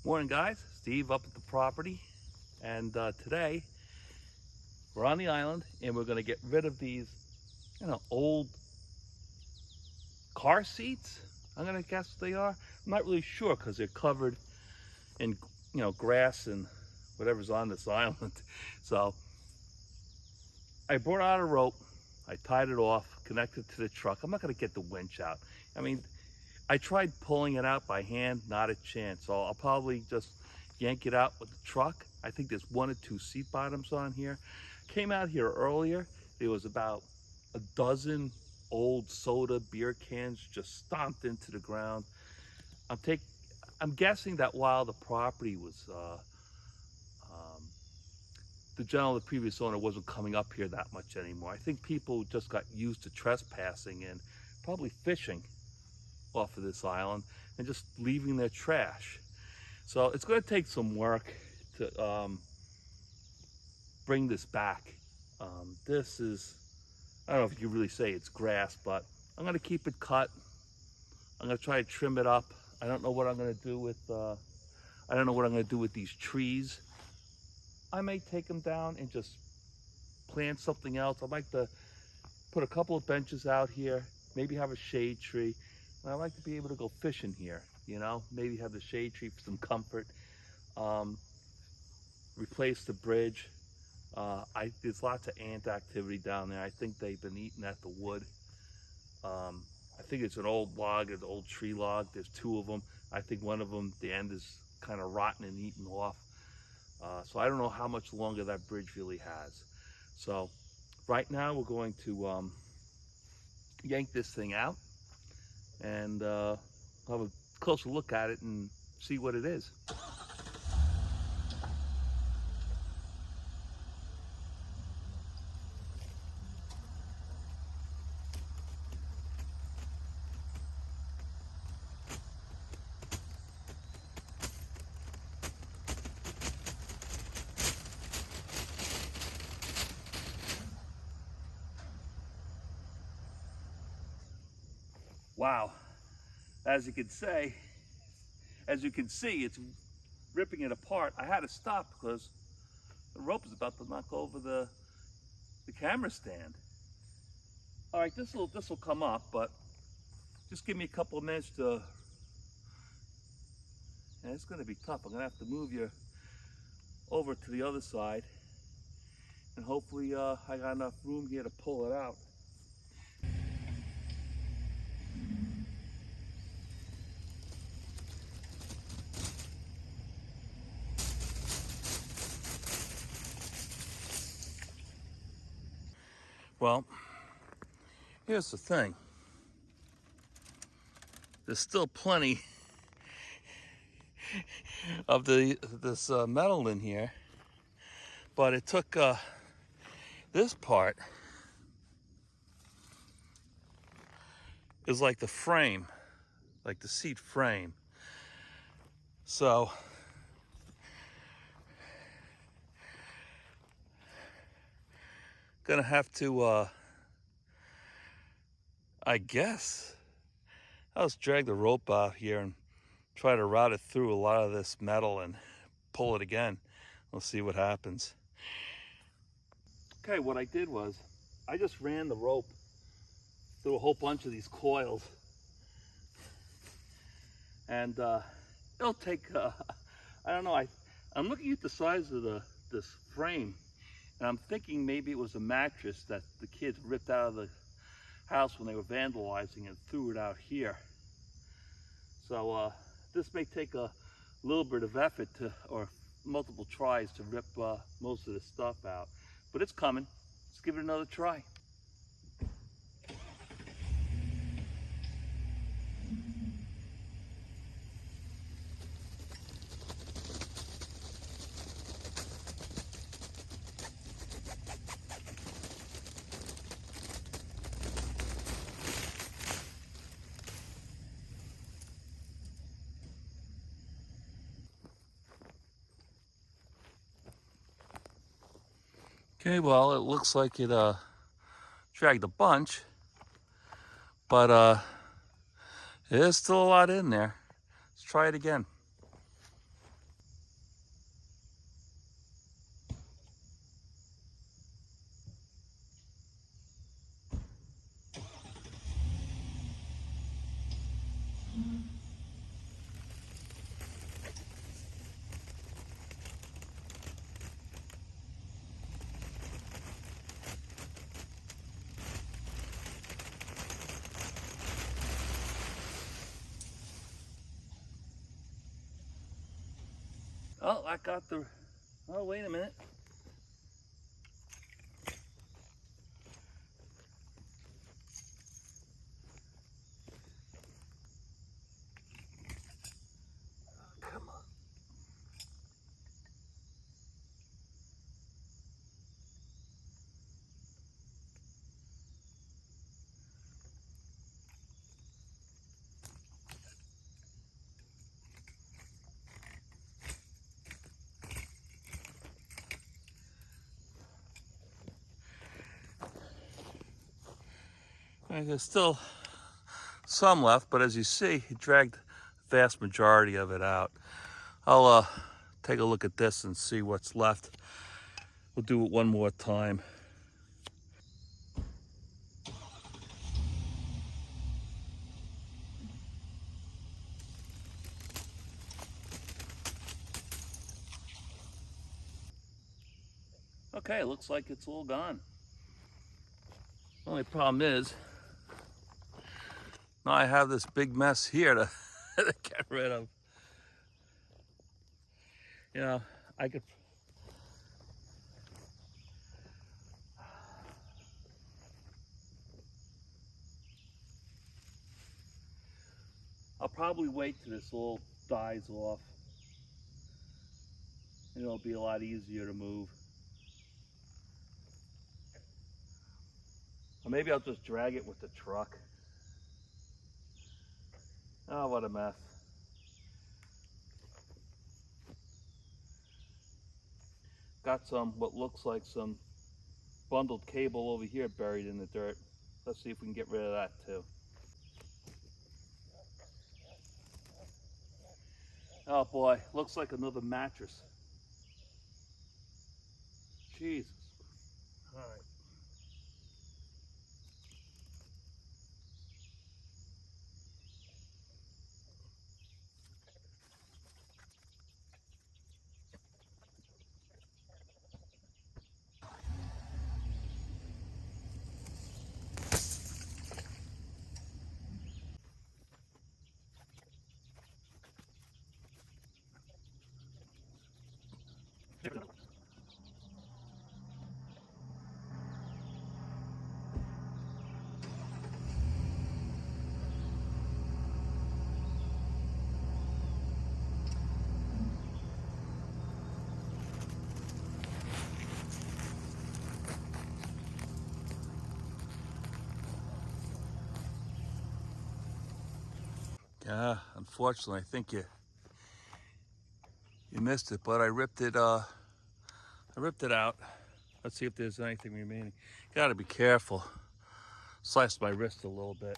Morning guys, Steve up at the property, and today we're on the island and we're going to get rid of these old car seats. I'm going to guess they are. I'm not really sure because they're covered in grass and whatever's on this island. So I brought out a rope, I tied it off, connected to the truck. I'm not going to get the winch out. I mean, I tried pulling it out by hand, not a chance. So I'll probably just yank it out with the truck. I think there's 1 or 2 seat bottoms on here. Came out here earlier. There was about a dozen old soda beer cans just stomped into the ground. I'm guessing that while the property was, the gentleman, the previous owner, wasn't coming up here that much anymore. I think people just got used to trespassing and probably fishing off of this island and just leaving their trash. So it's going to take some work to bring this back. This is, I don't know if you can really say it's grass, but I'm going to keep it cut. I'm going to try to trim it up. I don't know what I'm going to do with these trees. I may take them down and just plant something else. I'd like to put a couple of benches out here, maybe have a shade tree. And I like to be able to go fishing here, maybe have the shade tree for some comfort. Replace the bridge. There's lots of ant activity down there. I think they've been eating at the wood. I think it's an old log, an old tree log. There's 2 of them. I think one of them, the end is kind of rotten and eaten off. So I don't know how much longer that bridge really has. So right now we're going to yank this thing out and have a closer look at it and see what it is. Wow, as you can see, it's ripping it apart. I had to stop because the rope is about to knock over the camera stand. All right, this will come up, but just give me a couple of minutes to. And it's going to be tough. I'm going to have to move you over to the other side, and hopefully I got enough room here to pull it out. Well, here's the thing. There's still plenty of this metal in here, but it took this part is like the frame, like the seat frame. So gonna have to I guess I'll just drag the rope out here and try to route it through a lot of this metal and pull it again. We'll see what happens. Okay, what I did was I just ran the rope through a whole bunch of these coils, and it'll take I don't know, I'm looking at the size of this frame, and I'm thinking maybe it was a mattress that the kids ripped out of the house when they were vandalizing and threw it out here. So this may take a little bit of effort or multiple tries to rip most of this stuff out, but it's coming. Let's give it another try. Okay, well, it looks like it dragged a bunch, but there's still a lot in there. Let's try it again. Oh, I got the, oh, wait a minute. Come on. There's still some left, but as you see, he dragged the vast majority of it out. I'll take a look at this and see what's left. We'll do it one more time. Okay, looks like it's all gone. Only problem is, now I have this big mess here to, to get rid of. You know, I could, I'll probably wait till this all dies off. And it'll be a lot easier to move. Or maybe I'll just drag it with the truck. Oh, what a mess. Got some, what looks like some bundled cable over here buried in the dirt. Let's see if we can get rid of that too. Oh boy, looks like another mattress. Jesus. All right. Yeah, unfortunately, I think you missed it, but I ripped it out. Let's see if there's anything remaining. Gotta be careful. Sliced my wrist a little bit.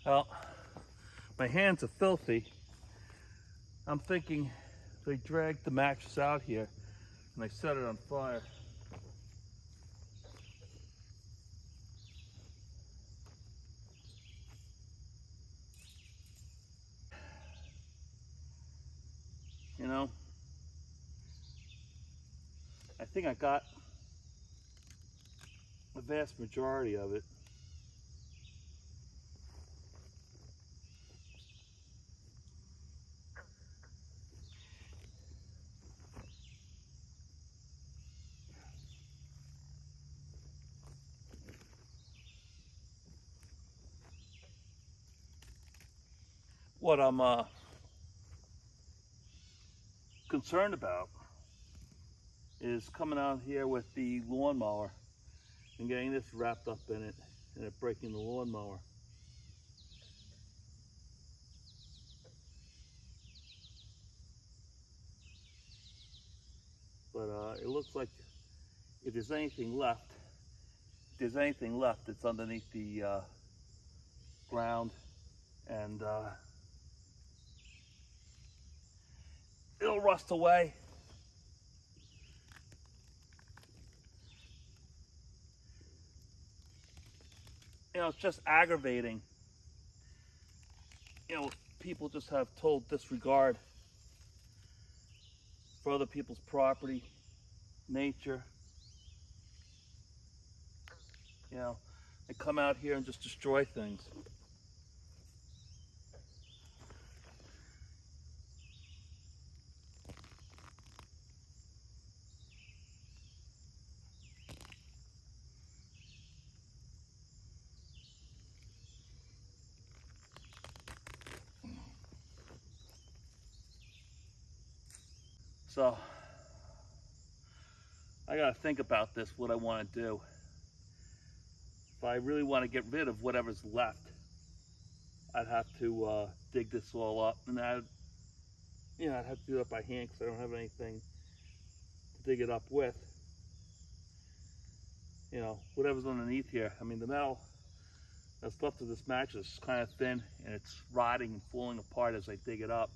Well, my hands are filthy. I'm thinking they dragged the mattress out here and they set it on fire. You know, I think I got the vast majority of it. What I'm concerned about is coming out here with the lawnmower and getting this wrapped up in it and it breaking the lawnmower. But it looks like if there's anything left, it's underneath the ground, and it'll rust away. it's just aggravating. People just have total disregard for other people's property, nature. They come out here and just destroy things. So I gotta think about this, what I want to do. If I really want to get rid of whatever's left, I'd have to dig this all up, and I'd have to do it by hand because I don't have anything to dig it up with. Whatever's underneath here. I mean, the metal that's left of this mattress is kind of thin, and it's rotting and falling apart as I dig it up.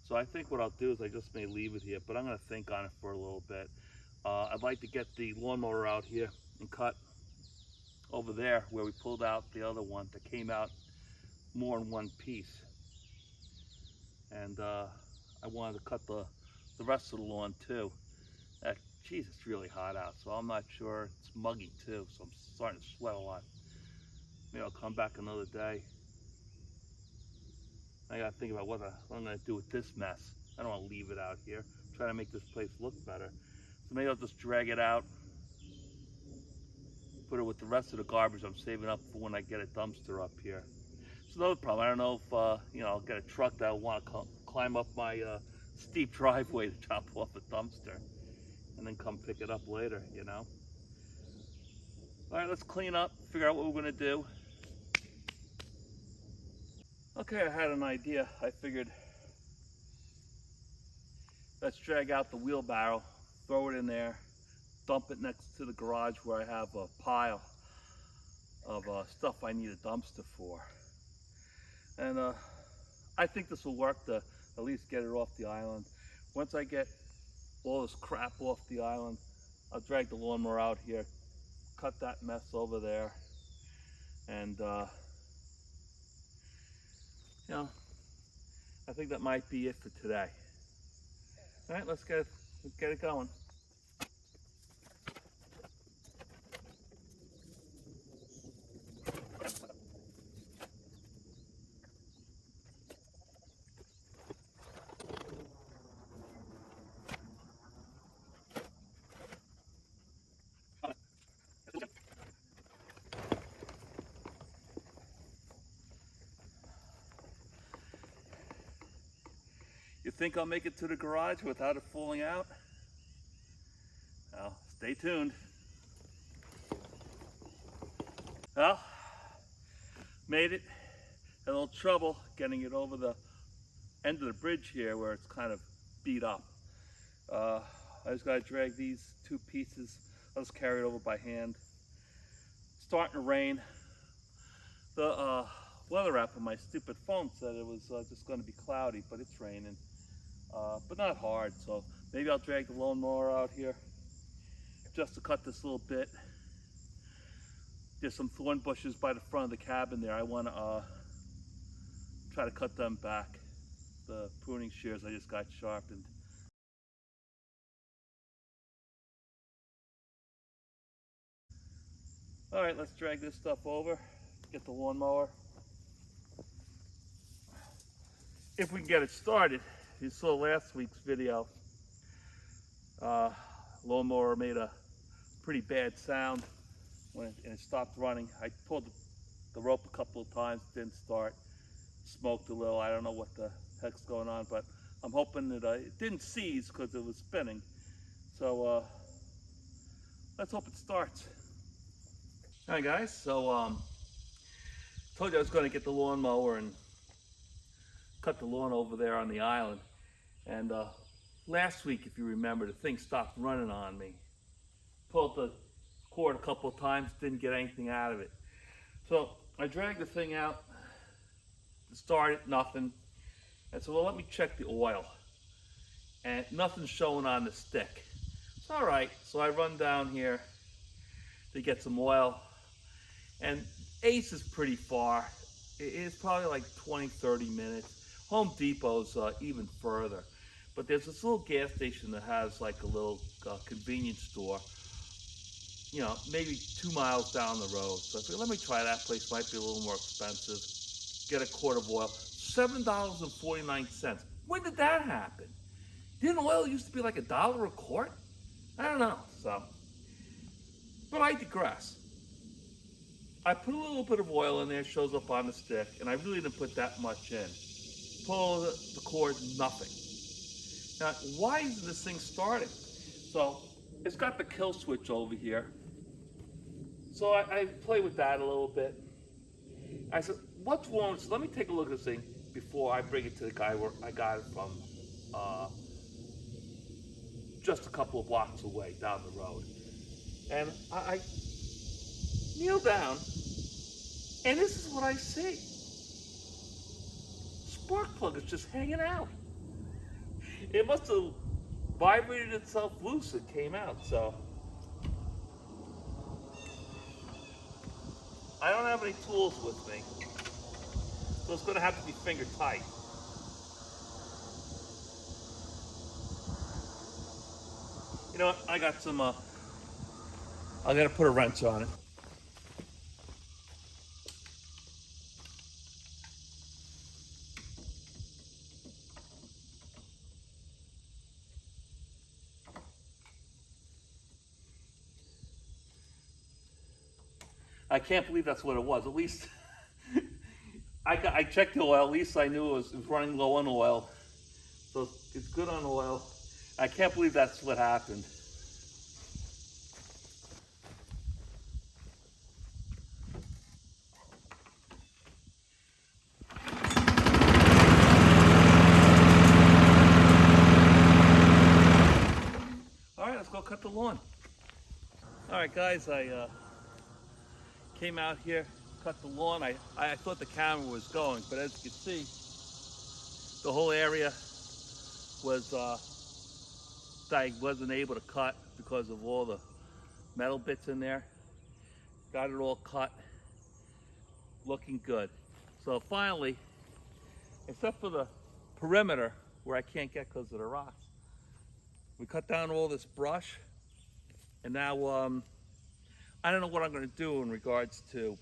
So I think what I'll do is I just may leave it here, but I'm going to think on it for a little bit. I'd like to get the lawnmower out here and cut over there where we pulled out the other one that came out more in one piece. And I wanted to cut the rest of the lawn too. Geez, it's really hot out, so I'm not sure. It's muggy too, so I'm starting to sweat a lot. Maybe I'll come back another day. I gotta think about what I'm gonna do with this mess. I don't want to leave it out here. Try to make this place look better. So maybe I'll just drag it out, put it with the rest of the garbage I'm saving up for when I get a dumpster up here. It's another problem. I don't know if I'll get a truck that will want to climb up my steep driveway to chop off a dumpster and then come pick it up later. All right, let's clean up, figure out what we're gonna do. Okay, I had an idea. I figured let's drag out the wheelbarrow, throw it in there, dump it next to the garage where I have a pile of stuff I need a dumpster for. And I think this will work to at least get it off the island. Once I get all this crap off the island, I'll drag the lawnmower out here, cut that mess over there, and I think that might be it for today. All right, let's get it going. You think I'll make it to the garage without it falling out? Well, stay tuned. Well, made it. Had a little trouble getting it over the end of the bridge here where it's kind of beat up. I just gotta drag these two pieces. I'll just carry it over by hand. It's starting to rain. The weather app on my stupid phone said it was just going to be cloudy, but it's raining. But not hard, so maybe I'll drag the lawnmower out here just to cut this little bit. There's some thorn bushes by the front of the cabin there. I want to try to cut them back. The pruning shears I just got sharpened. All right, let's drag this stuff over, get the lawnmower. If we can get it started. You saw last week's video. Lawnmower made a pretty bad sound when it stopped running. I pulled the rope a couple of times, didn't start, smoked a little. I don't know what the heck's going on, but I'm hoping that it didn't seize because it was spinning. So let's hope it starts. All right, guys, so told you I was going to get the lawnmower and cut the lawn over there on the island. And last week, if you remember, the thing stopped running on me. Pulled the cord a couple of times, didn't get anything out of it. So I dragged the thing out, started, nothing. And so, well, let me check the oil. And nothing's showing on the stick. It's all right. So I run down here to get some oil. And Ace is pretty far. It's probably like 20, 30 minutes. Home Depot's even further. But there's this little gas station that has like a little convenience store, you know, maybe 2 miles down the road. So I figured, let me try that place. Might be a little more expensive. Get a quart of oil, $7.49. When did that happen? Didn't oil used to be like $1 a quart? I don't know. So, but I digress. I put a little bit of oil in there, shows up on the stick, and I really didn't put that much in. Pull the cord, nothing. Now, why isn't this thing starting? So, it's got the kill switch over here. So I play with that a little bit. I said, what's wrong? So let me take a look at this thing before I bring it to the guy where I got it from just a couple of blocks away down the road. And I kneel down, and this is what I see. Spark plug is just hanging out. It must have vibrated itself loose and came out, so. I don't have any tools with me, so it's gonna have to be finger tight. You know what, I got some, I gotta put a wrench on it. I can't believe that's what it was. At least I checked the oil. At least I knew it was running low on oil. So it's good on oil. I can't believe that's what happened. All right, let's go cut the lawn. All right, guys, I came out here, cut the lawn. I thought the camera was going, but as you can see, the whole area was I wasn't able to cut because of all the metal bits in there. Got it all cut, looking good. So finally, except for the perimeter where I can't get because of the rocks, we cut down all this brush, and now I don't know what I'm going to do in regards to, you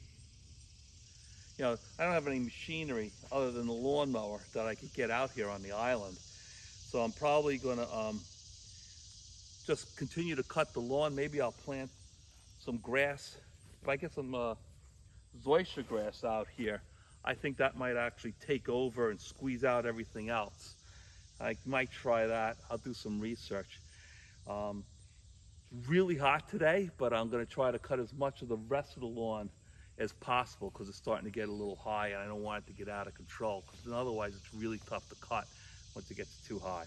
know, I don't have any machinery other than the lawnmower that I could get out here on the island. So I'm probably going to just continue to cut the lawn. Maybe I'll plant some grass. If I get some zoysia grass out here, I think that might actually take over and squeeze out everything else. I might try that. I'll do some research. Really hot today, but I'm going to try to cut as much of the rest of the lawn as possible because it's starting to get a little high and I don't want it to get out of control, because otherwise it's really tough to cut once it gets too high.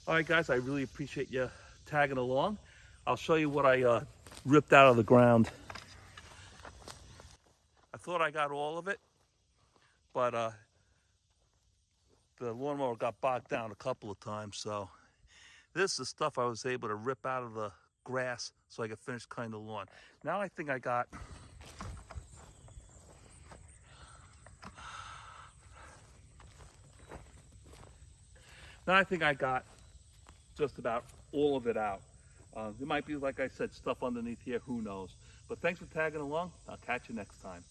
All right, guys, I really appreciate you tagging along. I'll show you what I ripped out of the ground. I thought I got all of it, but the lawnmower got bogged down a couple of times, so this is stuff I was able to rip out of the grass so I could finish cutting the lawn. Now I think I got just about all of it out. There might be, like I said, stuff underneath here, who knows. But thanks for tagging along. I'll catch you next time.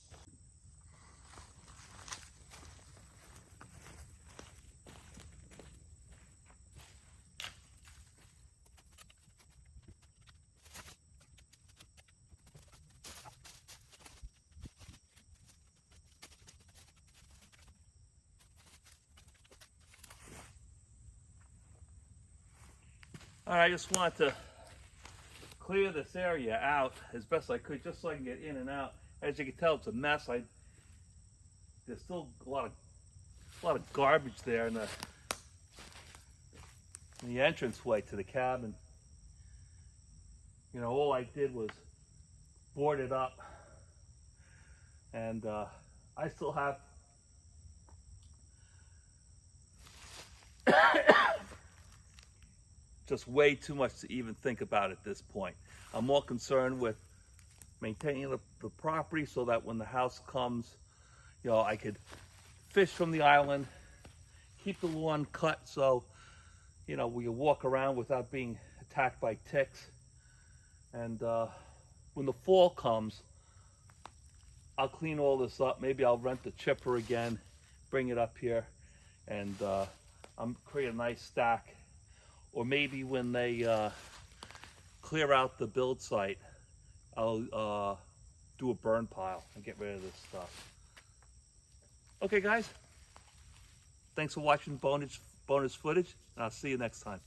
All right, I just want to clear this area out as best I could, just so I can get in and out. As you can tell, it's a mess. There's still a lot of garbage there in the entranceway to the cabin. You know, all I did was board it up, and I still have just way too much to even think about at this point. I'm more concerned with maintaining the property so that when the house comes, you know, I could fish from the island, keep the lawn cut so, you know, we can walk around without being attacked by ticks. And when the fall comes, I'll clean all this up. Maybe I'll rent the chipper again, bring it up here, and create a nice stack. Or maybe when they clear out the build site, I'll do a burn pile and get rid of this stuff. Okay guys, thanks for watching bonus footage, and I'll see you next time.